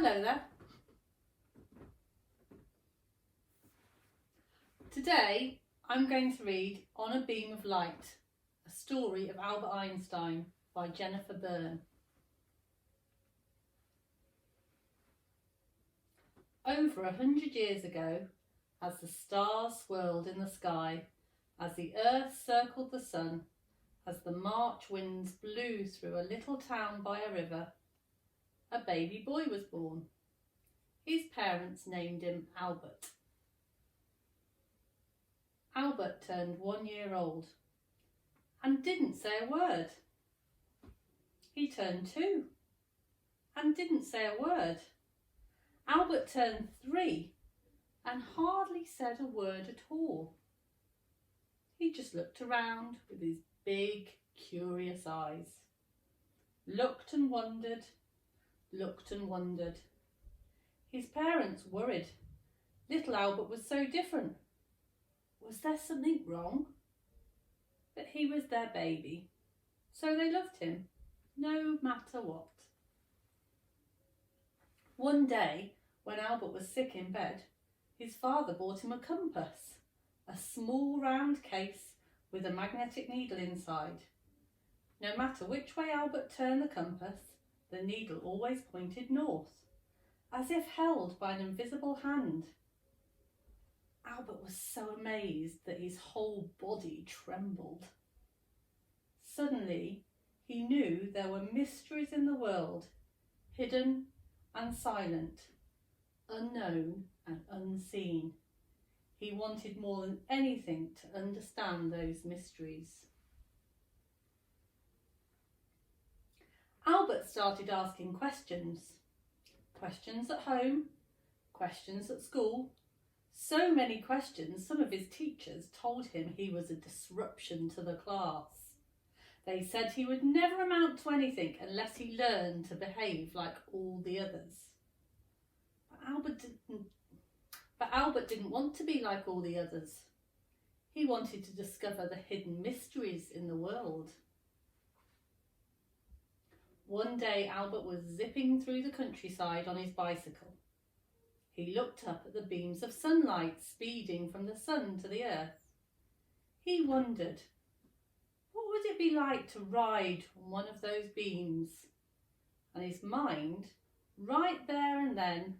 Hello there. Today I'm going to read On a Beam of Light, a story of Albert Einstein by Jennifer Byrne. Over 100 years ago, as the stars swirled in the sky, as the earth circled the sun, as the March winds blew through a little town by a river, a baby boy was born. His parents named him Albert. Albert turned 1 year old and didn't say a word. He turned 2 and didn't say a word. Albert turned 3 and hardly said a word at all. He just looked around with his big, curious eyes. Looked and wondered, looked and wondered. His parents worried. Little Albert was so different. Was there something wrong? But he was their baby, so they loved him, no matter what. One day, when Albert was sick in bed, his father bought him a compass, a small round case with a magnetic needle inside. No matter which way Albert turned the compass, the needle always pointed north, as if held by an invisible hand. Albert was so amazed that his whole body trembled. Suddenly, he knew there were mysteries in the world, hidden and silent, unknown and unseen. He wanted more than anything to understand those mysteries. Albert started asking questions. Questions at home, questions at school. So many questions, some of his teachers told him he was a disruption to the class. They said he would never amount to anything unless he learned to behave like all the others. But Albert didn't want to be like all the others. He wanted to discover the hidden mysteries in the world. One day Albert was zipping through the countryside on his bicycle. He looked up at the beams of sunlight speeding from the sun to the earth. He wondered, what would it be like to ride on one of those beams? And his mind, right there and then,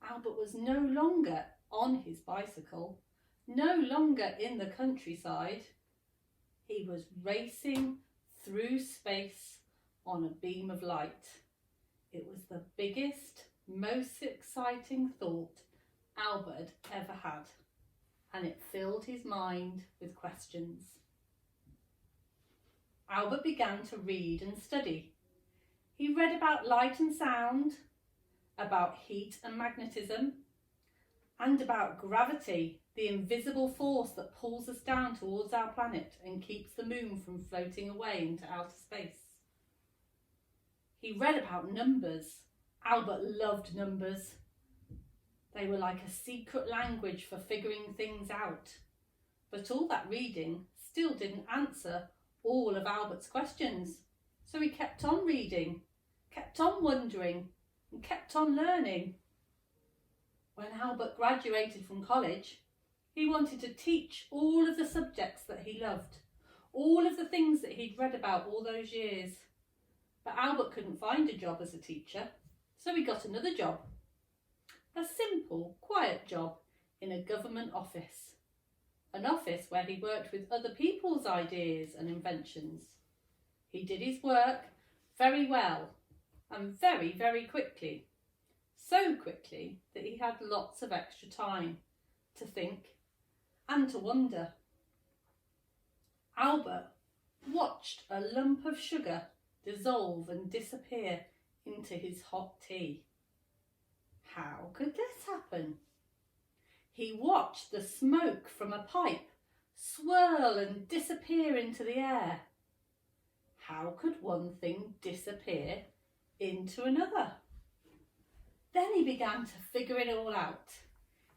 Albert was no longer on his bicycle, no longer in the countryside. He was racing through space on a beam of light. It was the biggest, most exciting thought Albert ever had, and it filled his mind with questions. Albert began to read and study. He read about light and sound, about heat and magnetism, and about gravity, the invisible force that pulls us down towards our planet and keeps the moon from floating away into outer space. He read about numbers. Albert loved numbers. They were like a secret language for figuring things out. But all that reading still didn't answer all of Albert's questions. So he kept on reading, kept on wondering, and kept on learning. When Albert graduated from college, he wanted to teach all of the subjects that he loved, all of the things that he'd read about all those years. But Albert couldn't find a job as a teacher, so he got another job. A simple, quiet job in a government office. An office where he worked with other people's ideas and inventions. He did his work very well and very, very quickly. So quickly that he had lots of extra time to think and to wonder. Albert watched a lump of sugar dissolve and disappear into his hot tea. How could this happen? He watched the smoke from a pipe swirl and disappear into the air. How could one thing disappear into another? Then he began to figure it all out.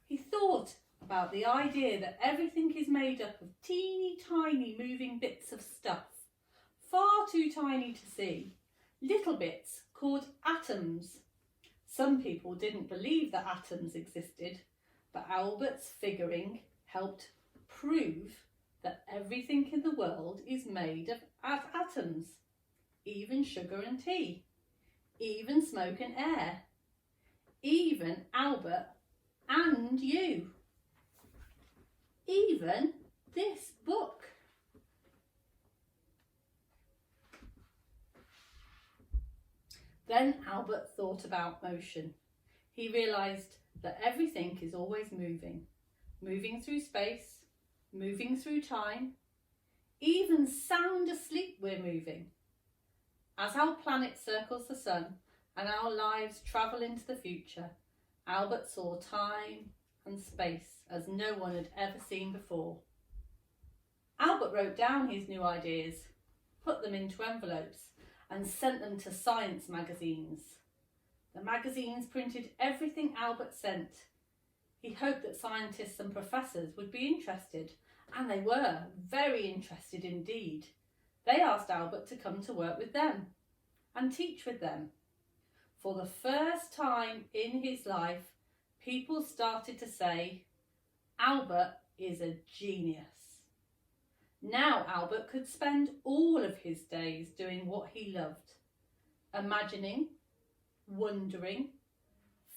He thought about the idea that everything is made up of teeny tiny moving bits of stuff, far too tiny to see, little bits called atoms. Some people didn't believe that atoms existed, but Albert's figuring helped prove that everything in the world is made of atoms, even sugar and tea, even smoke and air, even Albert and you, even this book. Then Albert thought about motion. He realised that everything is always moving, moving through space, moving through time. Even sound asleep we're moving. As our planet circles the sun and our lives travel into the future, Albert saw time and space as no one had ever seen before. Albert wrote down his new ideas, put them into envelopes and sent them to science magazines. The magazines printed everything Albert sent. He hoped that scientists and professors would be interested, and they were very interested indeed. They asked Albert to come to work with them and teach with them. For the first time in his life, people started to say, Albert is a genius. Now Albert could spend all of his days doing what he loved, imagining, wondering,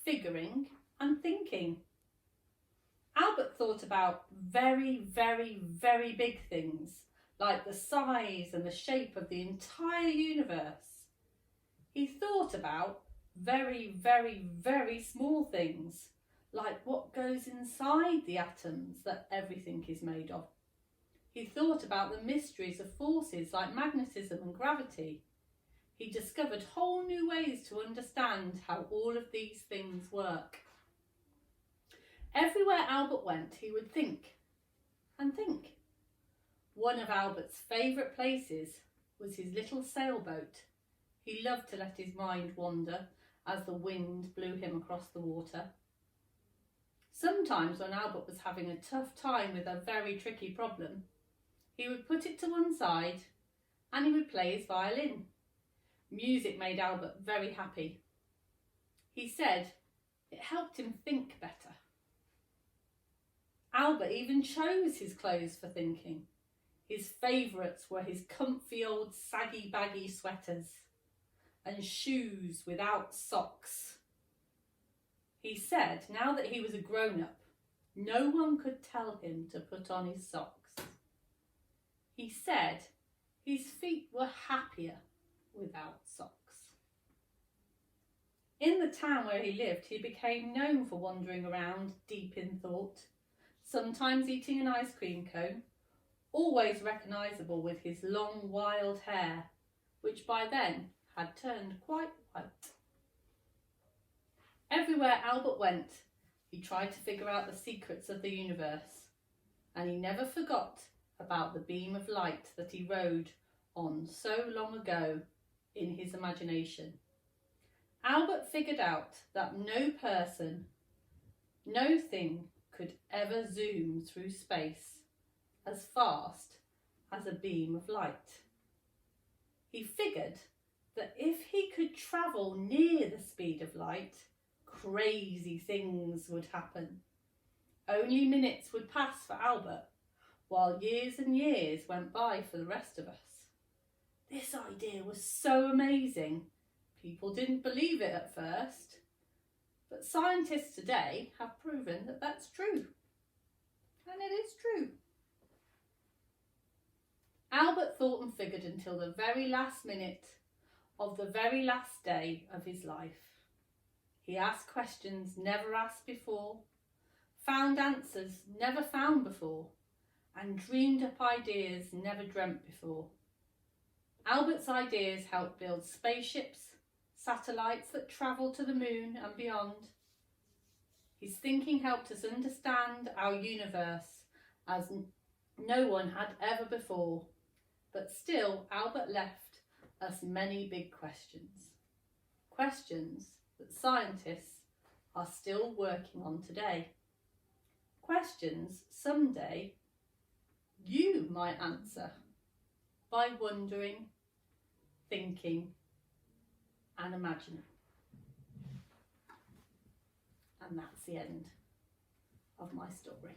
figuring and thinking. Albert thought about very, very, very big things, like the size and the shape of the entire universe. He thought about very, very, very small things, like what goes inside the atoms that everything is made of. He thought about the mysteries of forces like magnetism and gravity. He discovered whole new ways to understand how all of these things work. Everywhere Albert went, he would think and think. One of Albert's favourite places was his little sailboat. He loved to let his mind wander as the wind blew him across the water. Sometimes when Albert was having a tough time with a very tricky problem, he would put it to one side and he would play his violin. Music made Albert very happy. He said it helped him think better. Albert even chose his clothes for thinking. His favourites were his comfy old saggy baggy sweaters and shoes without socks. He said now that he was a grown-up, no one could tell him to put on his socks. He said his feet were happier without socks. In the town where he lived, he became known for wandering around deep in thought, sometimes eating an ice cream cone, always recognisable with his long wild hair, which by then had turned quite white. Everywhere Albert went, he tried to figure out the secrets of the universe, and he never forgot about the beam of light that he rode on so long ago in his imagination. Albert figured out that no person, no thing could ever zoom through space as fast as a beam of light. He figured that if he could travel near the speed of light, crazy things would happen. Only minutes would pass for Albert, while years and years went by for the rest of us. This idea was so amazing. People didn't believe it at first, but scientists today have proven that that's true. And it is true. Albert thought and figured until the very last minute of the very last day of his life. He asked questions never asked before, found answers never found before, and dreamed up ideas never dreamt before. Albert's ideas helped build spaceships, satellites that travel to the moon and beyond. His thinking helped us understand our universe as no one had ever before, but still Albert left us many big questions. Questions that scientists are still working on today. Questions someday you might answer by wondering, thinking and imagining. And that's the end of my story.